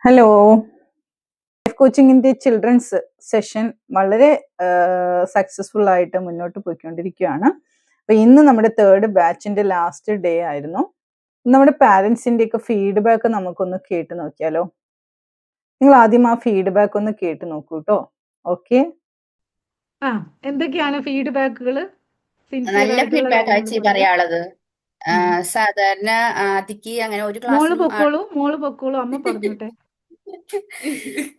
Hello. Life കോച്ചിങ്ങിന്റെ children's session വളരെ successful ആയിട്ട് മുന്നോട്ട് പോയിക്കൊണ്ടിരിക്കുകയാണ്. അപ്പൊ ഇന്ന് നമ്മുടെ 3rd ബാച്ചിന്റെ ലാസ്റ്റ് ഡേ ആയിരുന്നു. നമ്മുടെ പാരന്റ്സിന്റെ ഒക്കെ ഫീഡ്ബാക്ക് നമുക്കൊന്ന് കേട്ട് നോക്കിയാലോ? നിങ്ങൾ ആദ്യം ആ ഫീഡ്ബാക്ക് ഒന്ന് കേട്ട് നോക്കൂ കേട്ടോ. ഓക്കെ, എന്തൊക്കെയാണ് ഫീഡ്ബാക്കുകൾ? നല്ല ഫീഡ്ബാക്ക് ആയി പറയാനുള്ളത്. സാധാരണ ആദിക്ക് അങ്ങനെ ഒരു മോള് ക്ലാസ്സിലും പൊക്കോളൂ, അമ്മ പറഞ്ഞോട്ടെ.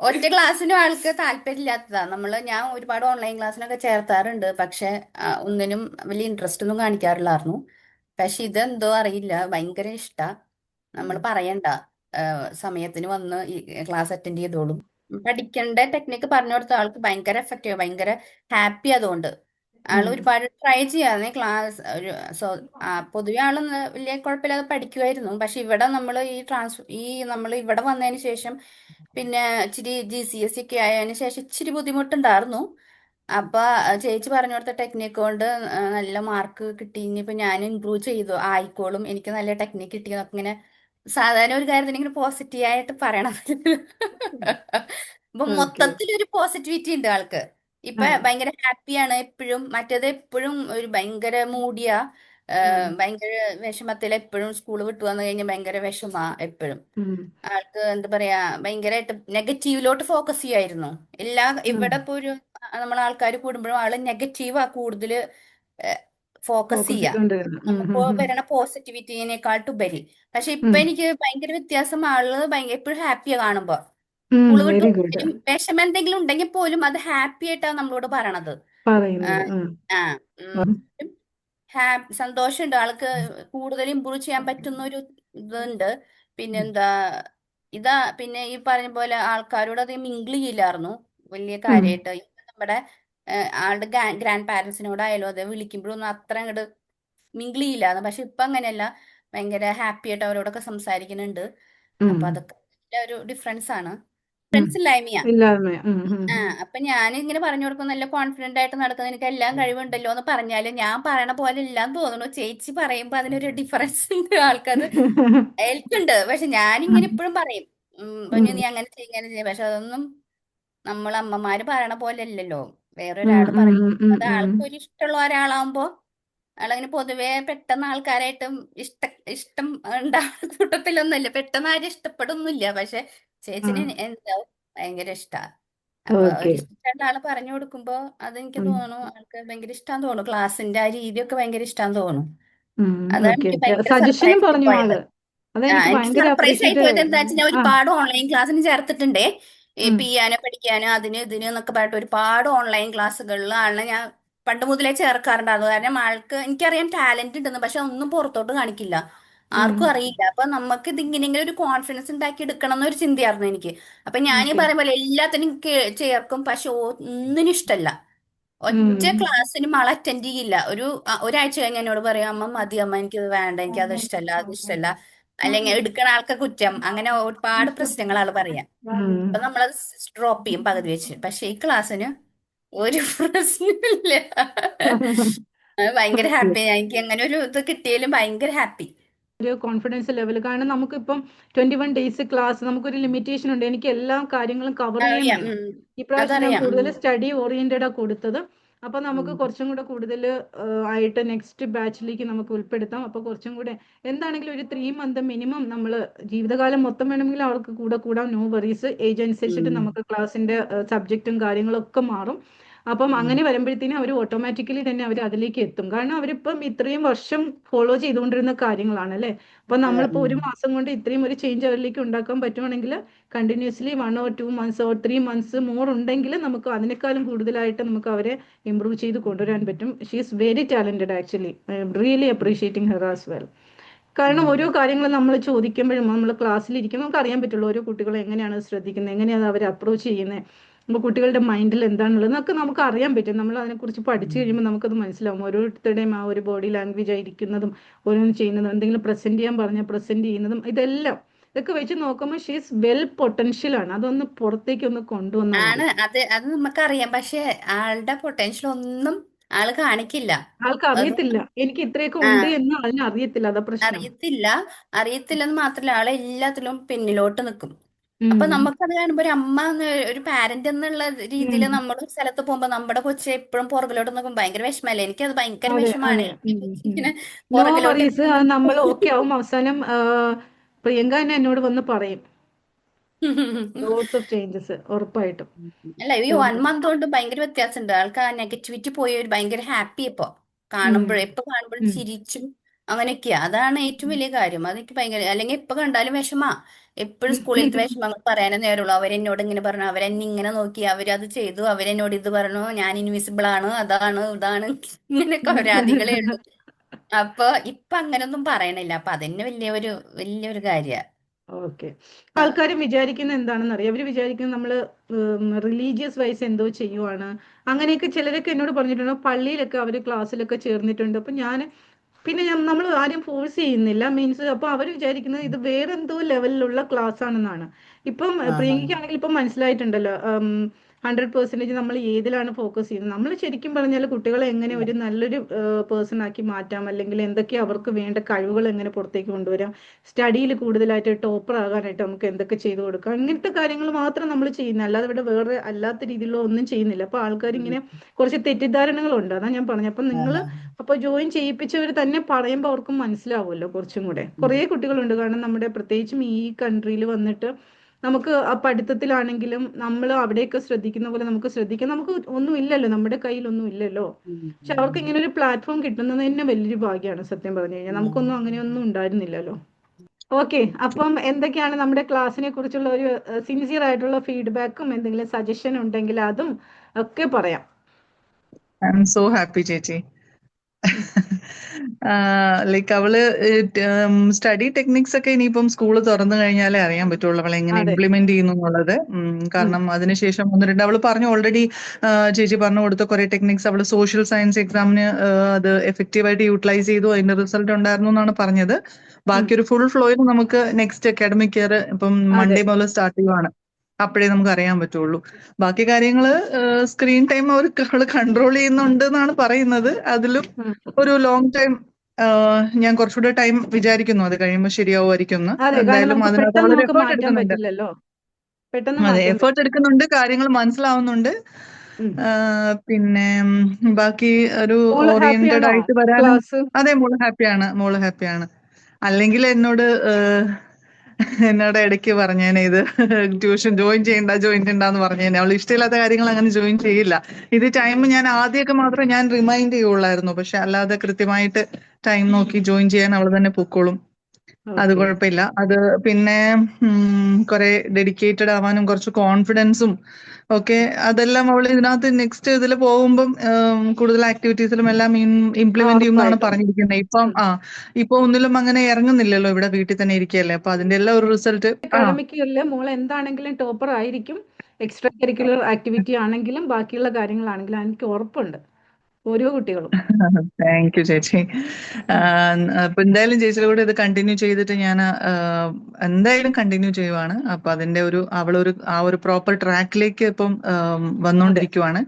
ഒറ്റ ക്ലാസ്സിനും ആൾക്ക് താല്പര്യമില്ലാത്തതാ. ഞാൻ ഒരുപാട് ഓൺലൈൻ ക്ലാസ്സിനൊക്കെ ചേർത്താറുണ്ട്, പക്ഷെ ഒന്നിനും വലിയ ഇൻട്രസ്റ്റ് ഒന്നും കാണിക്കാറില്ലായിരുന്നു. പക്ഷെ ഇതെന്തോ അറിയില്ല, ഭയങ്കര ഇഷ്ടാ. നമ്മൾ പറയണ്ട, സമയത്തിന് വന്ന് ഈ ക്ലാസ് അറ്റൻഡ് ചെയ്തോളും. പഠിക്കേണ്ട ടെക്നിക്ക് പറഞ്ഞു കൊടുത്ത ആൾക്ക് ഭയങ്കര എഫക്റ്റീവ്, ഭയങ്കര ഹാപ്പി. അതുകൊണ്ട് ആള് ഒരുപാട് ട്രൈ ചെയ്യാതെ ക്ലാസ് പൊതുവെ ആള് വലിയ കുഴപ്പമില്ലാതെ പഠിക്കുമായിരുന്നു. പക്ഷെ ഇവിടെ നമ്മൾ ഇവിടെ വന്നതിന് ശേഷം പിന്നെ ഇച്ചിരി GCSE ഒക്കെ ആയതിനു ശേഷം ഇച്ചിരി ബുദ്ധിമുട്ടുണ്ടായിരുന്നു. അപ്പൊ ചേച്ചി പറഞ്ഞു കൊടുത്ത ടെക്നിക്ക് കൊണ്ട് നല്ല മാർക്ക് കിട്ടി. ഇനിയിപ്പോ ഞാൻ ഇമ്പ്രൂവ് ചെയ്തു ആയിക്കോളും, എനിക്ക് നല്ല ടെക്നിക്ക് കിട്ടിയെന്നൊക്കെ ഇങ്ങനെ സാധാരണ ഒരു കാര്യത്തിന് ഇങ്ങനെ പോസിറ്റീവായിട്ട് പറയണം. അപ്പൊ മൊത്തത്തിലൊരു പോസിറ്റിവിറ്റി ഉണ്ട് ആൾക്ക്. ഇപ്പൊ ഭയങ്കര ഹാപ്പിയാണ് എപ്പോഴും. മറ്റേത് എപ്പോഴും ഒരു ഭയങ്കര മൂടിയ, ഭയങ്കര വിഷമത്തിൽ എപ്പോഴും സ്കൂൾ വിട്ടു വന്നു കഴിഞ്ഞാൽ ഭയങ്കര വിഷമാ എപ്പോഴും. ആൾക്ക് എന്താ പറയാ, ഭയങ്കരമായിട്ട് നെഗറ്റീവിലോട്ട് ഫോക്കസ് ചെയ്യായിരുന്നു. ഇവിടെ ഇപ്പൊ നമ്മൾ ആൾക്കാർ കൂടുമ്പോഴും ആള് നെഗറ്റീവാ കൂടുതൽ ഫോക്കസ് ചെയ്യാ, നമുക്ക് വരണ പോസിറ്റിവിറ്റിനെക്കാട്ടുപരി. പക്ഷെ ഇപ്പൊ എനിക്ക് ഭയങ്കര വ്യത്യാസം. ആള് എപ്പോഴും ഹാപ്പിയാ കാണുമ്പോ. സ്കൂള് വിട്ടു വന്നാലും വിഷമം എന്തെങ്കിലും ഉണ്ടെങ്കിൽ പോലും അത് ഹാപ്പി ആയിട്ടാണ് നമ്മളോട് പറയണത്. ആ സന്തോഷമുണ്ട് ആൾക്ക്. കൂടുതൽ ഇമ്പ്രൂവ് ചെയ്യാൻ പറ്റുന്ന ഒരു ഇതുണ്ട്. പിന്നെന്താ, പിന്നെ ഈ പറഞ്ഞ പോലെ ആൾക്കാരോട് അധികം മിങ്കിൾ ചെയ്യില്ലായിരുന്നു വലിയ കാര്യമായിട്ട്. നമ്മുടെ ആളുടെ ഗ്രാൻഡ് പാരന്റ്സിനോടായാലും അതെ വിളിക്കുമ്പോഴൊന്നും അത്ര അങ്ങോട്ട് മിങ്കിൾ ചെയ്യില്ലായിരുന്നു. പക്ഷെ ഇപ്പൊ അങ്ങനെയല്ല, ഭയങ്കര ഹാപ്പി ആയിട്ട് അവരോടൊക്കെ സംസാരിക്കുന്നുണ്ട്. അപ്പൊ അതൊക്കെ ഒരു ഡിഫറൻസ് ആണ്. ഡിഫറൻസ് ഇല്ലായ്മയാ. അപ്പൊ ഞാൻ ഇങ്ങനെ പറഞ്ഞു കൊടുക്കും, നല്ല കോൺഫിഡന്റ് ആയിട്ട് നടക്കുന്ന എനിക്ക് എല്ലാം കഴിവുണ്ടല്ലോ എന്ന് പറഞ്ഞാല് ഞാൻ പറയണ പോലെ ഇല്ലാന്ന് തോന്നുന്നു. ചേച്ചി പറയുമ്പോ അതിനൊരു ഡിഫറൻസ് ഉണ്ട്, ആൾക്കത് ഏൽക്കുണ്ട്. പക്ഷെ ഞാനിങ്ങനെ ഇപ്പോഴും പറയും, നീ അങ്ങനെ ചെയ്യ ഇങ്ങനെ ചെയ്യ. പക്ഷെ അതൊന്നും നമ്മൾ അമ്മമാര് പറയണ പോലെ അല്ലല്ലോ, വേറൊരാള് പറയും. അത് ആൾക്ക് ഒരു ഇഷ്ടമുള്ള ഒരാളാവുമ്പോ ആളങ്ങനെ പൊതുവെ പെട്ടെന്ന് ആൾക്കാരായിട്ടും ഇഷ്ടം ഉണ്ടാവുന്ന കൂട്ടത്തിലൊന്നുമില്ല. പെട്ടെന്ന് ആരും ഇഷ്ടപ്പെടുന്നില്ല. പക്ഷെ ചേച്ചിന് എന്താ ഭയങ്കര ഇഷ്ടാ. അപ്പൊ ഒരു ഇഷ്ടമുള്ള ആള് പറഞ്ഞു കൊടുക്കുമ്പോ അതെനിക്ക് തോന്നുന്നു ആൾക്ക് ഭയങ്കര ഇഷ്ടാന്ന് തോന്നുന്നു. ക്ലാസ്സിന്റെ ആ രീതിയൊക്കെ ഭയങ്കര ഇഷ്ടാന്ന് തോന്നുന്നു. അതാണ് എനിക്ക് ഭയങ്കര സജഷനും സർപ്രൈസ് ആയി പറഞ്ഞു പോയത്. ആള്. അതെനിക്ക് എനിക്ക് ഭയങ്കര സർപ്രൈസ് ആയി അപ്രീഷിയേറ്റ്. പോയത് എന്താ വെച്ചാൽ ഞാൻ ഒരുപാട് ഓൺലൈൻ ക്ലാസ്സിന് ചേർത്തിട്ടുണ്ടേ. ഈ പിയാനോ പഠിക്കാനോ അതിന് ഇതിന് എന്നൊക്കെ പറഞ്ഞിട്ട് ഒരുപാട് ഓൺലൈൻ ക്ലാസ്സുകളിൽ ആളിനെ ഞാൻ പണ്ട് മുതലേ ചേർക്കാറുണ്ട്. അത് കാരണം ആൾക്ക് എനിക്കറിയാം ടാലന്റ് ഉണ്ടെന്ന്, പക്ഷെ ഒന്നും പുറത്തോട്ട് കാണിക്കില്ല, ആർക്കും അറിയില്ല. അപ്പൊ നമുക്ക് ഇത് ഇങ്ങനെയെങ്കിലും ഒരു കോൺഫിഡൻസ് ഉണ്ടാക്കി എടുക്കണം എന്നൊരു ചിന്തയായിരുന്നു എനിക്ക്. അപ്പൊ ഞാൻ ഈ പറയുമ്പോൾ എല്ലാത്തിനും ചേർക്കും, പക്ഷെ ഒന്നിനും ഇഷ്ടമല്ല. ഒറ്റ ക്ലാസ്സിനും ആൾ അറ്റൻഡ് ചെയ്യില്ല. ഒരാഴ്ച കഴിഞ്ഞ് എന്നോട് പറയും, അമ്മ മതി അമ്മ, എനിക്കത് വേണ്ട, എനിക്ക് അത് ഇഷ്ടമല്ല, അത് ഇഷ്ടമല്ല. അല്ലെങ്കിൽ എടുക്കണ ആൾക്ക് കുറ്റം, അങ്ങനെ ഒരുപാട് പ്രശ്നങ്ങൾ ആള് പറയാം. അപ്പൊ നമ്മളത് ഡ്രോപ്പ് ചെയ്യും പകുതി വെച്ച്. പക്ഷെ ഈ ക്ലാസ്സിന് ഒരു പ്രശ്നമില്ല. ഭയങ്കര ഹാപ്പി. എനിക്ക് അങ്ങനെ ഒരു ഇത് കിട്ടിയാലും ഭയങ്കര ഹാപ്പി. ഒരു കോൺഫിഡൻസ് ലെവൽ. കാരണം നമുക്കിപ്പം 21 ഡേയ്സ് ക്ലാസ്, നമുക്കൊരു ലിമിറ്റേഷൻ ഉണ്ട്. എനിക്ക് എല്ലാ കാര്യങ്ങളും കവർ ചെയ്യാൻ അറിയാം. വേണം. ഇപ്രാവശ്യം ഞാൻ അതറിയാം. കൂടുതൽ സ്റ്റഡി ഓറിയന്റഡാ കൊടുത്തത്. അപ്പൊ നമുക്ക് കുറച്ചും കൂടെ കൂടുതൽ ആയിട്ട് നെക്സ്റ്റ് ബാച്ചിലേക്ക് നമുക്ക് ഉൾപ്പെടുത്താം. അപ്പൊ കുറച്ചും കൂടെ എന്താണെങ്കിലും ഒരു 3 മന്ത് മിനിമം നമ്മൾ ജീവിതകാലം മൊത്തം വേണമെങ്കിൽ അവർക്ക് കൂടെ കൂടാം. No worries. ഏജ് അനുസരിച്ചിട്ട് നമുക്ക് ക്ലാസ്സിന്റെ സബ്ജക്റ്റും കാര്യങ്ങളും ഒക്കെ മാറും. അപ്പം അങ്ങനെ വരുമ്പോഴത്തേനും അവർ ഓട്ടോമാറ്റിക്കലി തന്നെ അവർ അതിലേക്ക് എത്തും. കാരണം അവരിപ്പം ഇത്രയും വർഷം ഫോളോ ചെയ്തുകൊണ്ടിരുന്ന കാര്യങ്ങളാണ് അല്ലേ. അപ്പൊ നമ്മളിപ്പോൾ ഒരു മാസം കൊണ്ട് ഇത്രയും ഒരു ചേഞ്ച് അവരിലേക്ക് ഉണ്ടാക്കാൻ പറ്റുവാണെങ്കിൽ continuously 1 or 2 months or 3 months more ഉണ്ടെങ്കിൽ നമുക്ക് അതിനേക്കാളും കൂടുതലായിട്ട് നമുക്ക് അവരെ ഇമ്പ്രൂവ് ചെയ്ത് കൊണ്ടുവരാൻ പറ്റും. She is very talented actually. I am really appreciating her as well. കാരണം ഓരോ കാര്യങ്ങൾ നമ്മൾ ചോദിക്കുമ്പോഴും നമ്മൾ ക്ലാസ്സിലിരിക്കും നമുക്ക് അറിയാൻ പറ്റുള്ളൂ ഓരോ കുട്ടികളെ എങ്ങനെയാണ് ശ്രദ്ധിക്കുന്നത്, എങ്ങനെയാണ് അവർ അപ്രോച്ച് ചെയ്യുന്നത്, അപ്പോൾ കുട്ടികളുടെ മൈൻഡിൽ എന്താണുള്ളത് എന്നൊക്കെ നമുക്ക് അറിയാൻ പറ്റും. നമ്മൾ അതിനെക്കുറിച്ച് പഠിച്ചു കഴിയുമ്പോൾ നമുക്കത് മനസ്സിലാവും. ഓരോരുത്തരുടെയും ആ ഒരു ബോഡി ലാംഗ്വേജ് ആയിരിക്കുന്നതും ഓരോന്നും ചെയ്യുന്നതും എന്തെങ്കിലും പ്രസന്റ് ചെയ്യാൻ പറഞ്ഞാൽ പ്രസന്റ് ചെയ്യുന്നതും ഇതൊക്കെ വെച്ച് നോക്കുമ്പോൾ ഷീസ് വെൽ പൊട്ടൻഷ്യൽ ആണ്. അതൊന്ന് പുറത്തേക്ക് ഒന്ന് കൊണ്ടുവന്നാൽ മതി. അത് നമുക്കറിയാം. പക്ഷെ ആളുടെ പൊട്ടൻഷ്യൽ ഒന്നും ആള് കാണിക്കില്ല. ആൾക്ക് അറിയത്തില്ല എനിക്ക് ഇത്രയൊക്കെ ഉണ്ട് എന്ന് അതിന് അറിയത്തില്ല. അതാ പ്രശ്നം. അറിയത്തില്ലെന്ന് മാത്രമല്ല, ആളെ എല്ലാത്തിലും പിന്നിലോട്ട് നിൽക്കും. അപ്പൊ ഉം. നമുക്കത് കാണുമ്പോ ഒരു അമ്മ ഒരു പാരന്റ് എന്നുള്ള രീതിയിൽ ഉം. നമ്മൾ സ്ഥലത്ത് പോകുമ്പോ നമ്മുടെ കൊച്ചു എപ്പോഴും പുറകിലോട്ട് നോക്കുമ്പോൾ ഭയങ്കര വിഷമല്ലേ? എനിക്കത് ഭയങ്കര അതെ വിഷമാണ്. അതെ. ഈ കൊച്ചു ഇങ്ങനെ നോ പുറകിലോട്ട് വറീസ്. എപ്പോഴും നമ്മൾ ഓക്കെ ആവും. അവസാനം പ്രിയങ്ക തന്നെ എന്നോട് വന്ന് പറയും ലോട്ട്സ് ഓഫ് ചേഞ്ചസ് ഉറപ്പായിട്ടും. അല്ല, ഈ 1 മന്ത് കൊണ്ട് ഭയങ്കര വ്യത്യാസമുണ്ട്. ആൾക്ക് ആ നെഗറ്റിവിറ്റി പോയി ഒരു ഭയങ്കര ഹാപ്പി ഇപ്പൊ ഉം. എപ്പോ കാണുമ്പോഴും ഉം. ചിരിച്ചും അങ്ങനെയൊക്കെയാ. അതാണ് ഏറ്റവും വലിയ കാര്യം. അതെനിക്ക് ഭയങ്കര, അല്ലെങ്കിൽ എപ്പോ കണ്ടാലും വിഷമാ. എപ്പോഴും സ്കൂളിലത്തെ വിഷമങ്ങൾ പറയാനേ നേരുള്ളൂ. അവരെന്നോട് ഇങ്ങനെ പറഞ്ഞു, അവരെന്നെ ഇങ്ങനെ നോക്കി, അവരത് ചെയ്തു, അവരെന്നോട് ഇത് പറഞ്ഞു, ഞാൻ ഇൻവിസിബിൾ ആണ്, അതാണ് ഇതാണ്, ഇങ്ങനെയൊക്കെ പരാതികളേ ഉള്ളൂ. അപ്പൊ ഇപ്പൊ അങ്ങനൊന്നും പറയണില്ല. അപ്പൊ അതന്നെ വലിയൊരു കാര്യ. ഓക്കെ. ആൾക്കാർ വിചാരിക്കുന്ന എന്താണെന്ന് അറിയാം. അവര് വിചാരിക്കുന്നത് നമ്മള് റിലീജിയസ് വൈസ് എന്തോ ചെയ്യുവാണ്. അങ്ങനെയൊക്കെ ചിലരൊക്കെ എന്നോട് പറഞ്ഞിട്ടുണ്ട്. പള്ളിയിലൊക്കെ അവര് ക്ലാസ്സിലൊക്കെ ചേർന്നിട്ടുണ്ട്. അപ്പൊ പിന്നെ നമ്മൾ ആരും ഫോഴ്സ് ചെയ്യുന്നില്ല. മീൻസ് അപ്പൊ അവർ വിചാരിക്കുന്നത് ഇത് വേറെ എന്തോ ലെവലിലുള്ള ക്ലാസ് ആണെന്നാണ്. ഇപ്പം പ്രിയങ്കയ്ക്കാണെങ്കിൽ ഇപ്പം മനസ്സിലായിട്ടുണ്ടല്ലോ. 100% നമ്മൾ ഏതിലാണ് ഫോക്കസ് ചെയ്യുന്നത്. നമ്മൾ ശരിക്കും പറഞ്ഞാൽ കുട്ടികളെ എങ്ങനെ ഒരു നല്ലൊരു പേഴ്സൺ ആക്കി മാറ്റാം, അല്ലെങ്കിൽ എന്തൊക്കെ അവർക്ക് വേണ്ട കഴിവുകൾ എങ്ങനെ പുറത്തേക്ക് കൊണ്ടുവരാം, സ്റ്റഡിയിൽ കൂടുതലായിട്ട് ടോപ്പർ ആകാനായിട്ട് നമുക്ക് എന്തൊക്കെ ചെയ്തു കൊടുക്കാം, ഇങ്ങനത്തെ കാര്യങ്ങൾ മാത്രം നമ്മൾ ചെയ്യുന്നത്. അല്ലാതെ ഇവിടെ വേറെ അല്ലാത്ത രീതിയിലുള്ള ഒന്നും ചെയ്യുന്നില്ല. അപ്പൊ ആൾക്കാർ ഇങ്ങനെ കുറച്ച് തെറ്റിദ്ധാരണകളുണ്ട്. അതാ ഞാൻ പറഞ്ഞത്. അപ്പൊ നിങ്ങൾ അപ്പൊ ജോയിൻ ചെയ്യിപ്പിച്ചവർ തന്നെ പറയുമ്പോൾ അവർക്കും മനസ്സിലാവുമല്ലോ കുറച്ചും കൂടെ. കുറേ കുട്ടികളുണ്ട്. കാരണം നമ്മുടെ പ്രത്യേകിച്ചും ഈ കൺട്രിയിൽ വന്നിട്ട് നമുക്ക് ആ പഠിത്തത്തിലാണെങ്കിലും നമ്മൾ അവിടെയൊക്കെ ശ്രദ്ധിക്കുന്ന പോലെ നമുക്ക് ശ്രദ്ധിക്കാം. നമുക്ക് ഒന്നും ഇല്ലല്ലോ, നമ്മുടെ കയ്യിലൊന്നും ഇല്ലല്ലോ. പക്ഷെ അവർക്ക് ഇങ്ങനെ ഒരു പ്ലാറ്റ്ഫോം കിട്ടുന്നത് തന്നെ വലിയൊരു ഭാഗ്യമാണ് സത്യം പറഞ്ഞു കഴിഞ്ഞാൽ. നമുക്കൊന്നും അങ്ങനെയൊന്നും ഉണ്ടായിരുന്നില്ലല്ലോ. ഓക്കെ. അപ്പം എന്തൊക്കെയാണ് നമ്മുടെ ക്ലാസ്സിനെ കുറിച്ചുള്ള ഒരു സിൻസിയർ ആയിട്ടുള്ള ഫീഡ്ബാക്കും എന്തെങ്കിലും സജഷൻ ഉണ്ടെങ്കിൽ അതും ഒക്കെ പറയാം. ഐ എം സോ ഹാപ്പി ചേച്ചി. ലൈക്ക് അവള് സ്റ്റഡി ടെക്നിക്സ് ഒക്കെ ഇനിയിപ്പം സ്കൂള് തുറന്നു കഴിഞ്ഞാലേ അറിയാൻ പറ്റുള്ളൂ അവൾ എങ്ങനെ അതെ. ഇംപ്ലിമെന്റ് ചെയ്യുന്നു എന്നുള്ളത്. കാരണം അതിനുശേഷം 1-2 അവള് പറഞ്ഞു ഓൾറെഡി. ചേച്ചി പറഞ്ഞു കൊടുത്ത കുറെ ടെക്നിക്സ് അവള് സോഷ്യൽ സയൻസ് എക്സാമിന് അത് എഫക്റ്റീവായിട്ട് യൂട്ടിലൈസ് ചെയ്തു, അതിന്റെ റിസൾട്ട് ഉണ്ടായിരുന്നു എന്നാണ് പറഞ്ഞത്. ബാക്കി ഒരു ഫുൾ ഫ്ലോയിൽ നമുക്ക് നെക്സ്റ്റ് അക്കാഡമിക് ഇയർ ഇപ്പം അതെ. മൺഡേ മുതൽ സ്റ്റാർട്ട് ചെയ്യുവാണ്. അപ്പോഴേ നമുക്ക് അറിയാൻ പറ്റുള്ളൂ. ബാക്കി കാര്യങ്ങള് സ്ക്രീൻ ടൈം അവള് കൺട്രോൾ ചെയ്യുന്നുണ്ട് എന്നാണ് പറയുന്നത്. അതിലും ഒരു ലോങ് ടൈം ഞാൻ കുറച്ചുകൂടെ ടൈം വിചാരിക്കുന്നു അത് കഴിയുമ്പോൾ ശരിയാവുമായിരിക്കും എന്ന്. അതെ. കാരണം എന്തായാലും നമുക്ക് അതിനകത്ത് പെട്ടെന്ന് അവളൊരു നമുക്ക് എഫേർട്ട് മാറ്റാൻ എടുക്കുന്നുണ്ട്. പറ്റില്ലല്ലോ. പെട്ടെന്ന് അതെ, മാറ്റാൻ എഫേർട്ട് പറ്റില്ല. എടുക്കുന്നുണ്ട്, കാര്യങ്ങൾ മനസ്സിലാവുന്നുണ്ട്. ഉം. പിന്നെ ബാക്കി ഒരു മോള് ഓറിയന്റഡ് ഹാപ്പിയാണോ ആയിട്ട് വരാനും. ക്ലാസ്? അതെ, മോള് ഹാപ്പിയാണ്. അല്ലെങ്കിൽ എന്നോട് ഇടയ്ക്ക് പറഞ്ഞേനെ ഇത് ട്യൂഷൻ ജോയിൻ ചെയ്യണ്ടെന്ന് പറഞ്ഞേനെ. അവൾ ഇഷ്ടമില്ലാത്ത കാര്യങ്ങൾ അങ്ങനെ ജോയിൻ ചെയ്യില്ല. ഇത് ടൈം ഞാൻ ആദ്യമൊക്കെ മാത്രമേ ഞാൻ റിമൈൻഡ് ചെയ്യുള്ളായിരുന്നു. പക്ഷെ അല്ലാതെ കൃത്യമായിട്ട് ടൈം നോക്കി ജോയിൻ ചെയ്യാൻ അവൾ തന്നെ പൊക്കോളും. അത് ഓക്കെ. കുഴപ്പമില്ല. അത് പിന്നെ കുറെ ഡെഡിക്കേറ്റഡ് ആവാനും കുറച്ച് കോൺഫിഡൻസും ഒക്കെ അതെല്ലാം അവൾ ഇതിനകത്ത് നെക്സ്റ്റ് ഇതിൽ പോകുമ്പം കൂടുതൽ ആക്ടിവിറ്റീസിലും എല്ലാം ഇംപ്ലിമെന്റ് ചെയ്യുമെന്നാണ് ഉറപ്പായിട്ടും. പറഞ്ഞിരിക്കുന്നത്. ഇപ്പൊ ഒന്നിലും അങ്ങനെ ഇറങ്ങുന്നില്ലല്ലോ, ഇവിടെ വീട്ടിൽ തന്നെ ഇരിക്കുകയല്ലേ. അപ്പൊ അതിന്റെ എല്ലാം ഒരു റിസൾട്ട്. അക്കാഡമിക് ഇയറിൽ മോൾ എന്താണെങ്കിലും ടോപ്പർ ആയിരിക്കും. എക്സ്ട്രാ കരിക്കുലർ ആക്ടിവിറ്റി ആണെങ്കിലും ബാക്കിയുള്ള കാര്യങ്ങളാണെങ്കിലും എനിക്ക് ഉറപ്പുണ്ട്. ഓരോ കുട്ടികളും. താങ്ക് യു ചേച്ചി. അപ്പൊ എന്തായാലും ചേച്ചിയുടെ കൂടെ ഇത് കണ്ടിന്യൂ ചെയ്തിട്ട് ഞാൻ എന്തായാലും കണ്ടിന്യൂ ചെയ്യുവാണ്. അപ്പൊ അതിന്റെ ആ ഒരു പ്രോപ്പർ ട്രാക്കിലേക്ക് ഇപ്പം അതെ. വന്നുകൊണ്ടിരിക്കുവാണ്.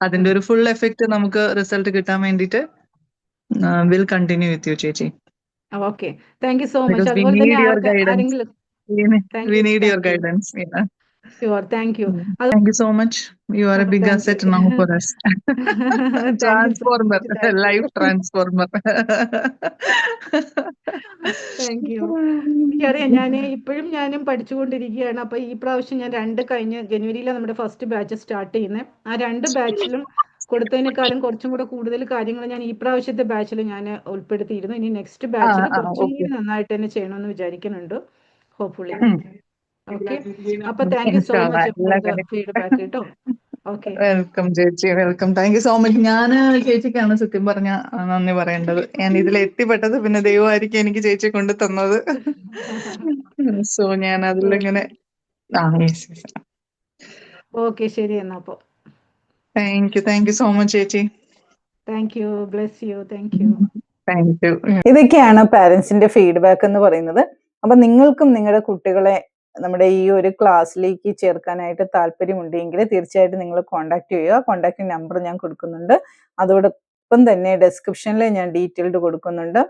അതിന്റെ ഒരു ഫുൾ എഫക്റ്റ് നമുക്ക് റിസൾട്ട് കിട്ടാൻ വേണ്ടിയിട്ട് വിൽ കണ്ടിന്യൂ വിത്ത് യു ചേച്ചി. Okay. Thank you so much. Because we അതുപോലെ തന്നെ നീഡ് യുവർ ഗൈഡൻസ്. ആരെങ്കിലും thank we you. Need your thank you. Guidance. Sure. Thank you. Thank you so much. You are a big thank you. asset now for us. Thank you so Transformer, much. Thank you. life transformer. Thank you. എനിക്കറിയാം, ഞാനും പഠിച്ചുകൊണ്ടിരിക്കുകയാണ്. അപ്പൊ ഈ പ്രാവശ്യം ഞാൻ കഴിഞ്ഞ ജനുവരിയിലാണ് നമ്മുടെ first batch start ചെയ്യുന്നത്. ആ 2 ബാച്ചിലും കൊടുത്തതിനേക്കാളും കുറച്ചും കൂടെ കൂടുതൽ കാര്യങ്ങൾ ഞാൻ ഈ പ്രാവശ്യത്തെ ബാച്ചിൽ ഞാൻ ഉൾപ്പെടുത്തിയിരുന്നു. ഇനി നെക്സ്റ്റ് ബാച്ചിൽ കുറച്ചും Okay. കൂടി നന്നായിട്ട് തന്നെ ചെയ്യണമെന്ന് വിചാരിക്കുന്നുണ്ട്. ഹോപ്പ്ഫുള്ളി. ഓക്കെ. അപ്പൊ thank you so Inshallah. Much for the feedback കേട്ടോ. ഓക്കെ. വെൽക്കം ചേച്ചി, welcome. Thank you so much. ഞാൻ ചേച്ചിക്കാണ് സത്യം പറഞ്ഞ നന്ദി പറയേണ്ടത്. ഞാൻ ഇതിൽ എത്തിപ്പെട്ടത് പിന്നെ ദൈവമായിരിക്കും എനിക്ക് ചേച്ചി കൊണ്ട് തന്നത്. സോ ഞാൻ അതിലിങ്ങനെ ഓക്കെ. ശരി എന്നാ അപ്പൊ. താങ്ക് യു സോ മച്ച് ചേച്ചി. Thank you. Bless you. Thank you. Thank you. ഇതൊക്കെയാണ് പാരന്റ്സിന്റെ ഫീഡ്ബാക്ക് എന്ന് പറയുന്നത്. അപ്പൊ നിങ്ങൾക്കും നിങ്ങളുടെ കുട്ടികളെ നമ്മുടെ ഈ ഒരു ക്ലാസ്സിലേക്ക് ചേർക്കാനായിട്ട് താല്പര്യമുണ്ടെങ്കിൽ തീർച്ചയായിട്ടും നിങ്ങൾ കോൺടാക്ട് ചെയ്യുക. കോൺടാക്ട് നമ്പർ ഞാൻ കൊടുക്കുന്നുണ്ട്. അതോടൊപ്പം തന്നെ ഡിസ്ക്രിപ്ഷനിൽ ഞാൻ ഡീറ്റെയിൽഡ് കൊടുക്കുന്നുണ്ട്.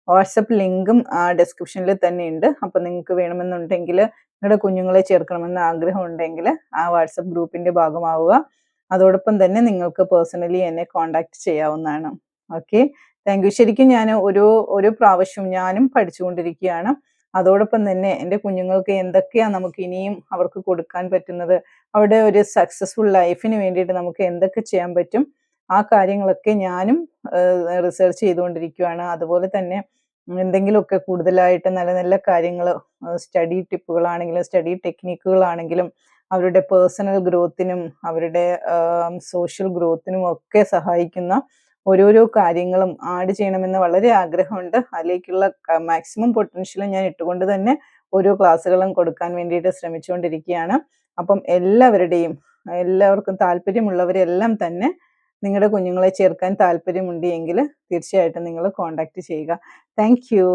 വാട്സപ്പ് ലിങ്കും ഡിസ്ക്രിപ്ഷനിൽ തന്നെ ഉണ്ട്. അപ്പം നിങ്ങൾക്ക് വേണമെന്നുണ്ടെങ്കിൽ നിങ്ങളുടെ കുഞ്ഞുങ്ങളെ ചേർക്കണമെന്ന് ആഗ്രഹം ഉണ്ടെങ്കിൽ ആ വാട്സപ്പ് ഗ്രൂപ്പിൻ്റെ ഭാഗമാവുക. അതോടൊപ്പം തന്നെ നിങ്ങൾക്ക് പേഴ്സണലി എന്നെ കോൺടാക്ട് ചെയ്യാവുന്നതാണ്. Okay, thank U. ശരിക്കും ഞാൻ ഓരോ പ്രാവശ്യവും ഞാനും പഠിച്ചുകൊണ്ടിരിക്കുകയാണ്. അതോടൊപ്പം തന്നെ എൻ്റെ കുഞ്ഞുങ്ങൾക്ക് എന്തൊക്കെയാണ് നമുക്ക് ഇനിയും അവർക്ക് കൊടുക്കാൻ പറ്റുന്നത്, അവരുടെ ഒരു സക്സസ്ഫുൾ ലൈഫിന് വേണ്ടിയിട്ട് നമുക്ക് എന്തൊക്കെ ചെയ്യാൻ പറ്റും, ആ കാര്യങ്ങളൊക്കെ ഞാനും റിസർച്ച് ചെയ്തുകൊണ്ടിരിക്കുകയാണ്. അതുപോലെ തന്നെ എന്തെങ്കിലുമൊക്കെ കൂടുതലായിട്ട് നല്ല നല്ല കാര്യങ്ങൾ, സ്റ്റഡി ടിപ്പുകളാണെങ്കിലും സ്റ്റഡി ടെക്നിക്കുകളാണെങ്കിലും അവരുടെ പേഴ്സണൽ ഗ്രോത്തിനും അവരുടെ സോഷ്യൽ ഗ്രോത്തിനും ഒക്കെ സഹായിക്കുന്ന ഓരോരോ കാര്യങ്ങളും ആഡ് ചെയ്യണമെന്ന് വളരെ ആഗ്രഹമുണ്ട്. അതിലേക്കുള്ള മാക്സിമം പൊട്ടൻഷ്യൽ ഞാൻ ഇട്ടുകൊണ്ട് തന്നെ ഓരോ ക്ലാസ്സുകളും കൊടുക്കാൻ വേണ്ടിയിട്ട് ശ്രമിച്ചുകൊണ്ടിരിക്കുകയാണ്. അപ്പം എല്ലാവർക്കും താല്പര്യമുള്ളവരെല്ലാം തന്നെ നിങ്ങളുടെ കുഞ്ഞുങ്ങളെ ചേർക്കാൻ താല്പര്യമുണ്ട് എങ്കിൽ തീർച്ചയായിട്ടും നിങ്ങൾ കോൺടാക്ട് ചെയ്യുക. Thank you.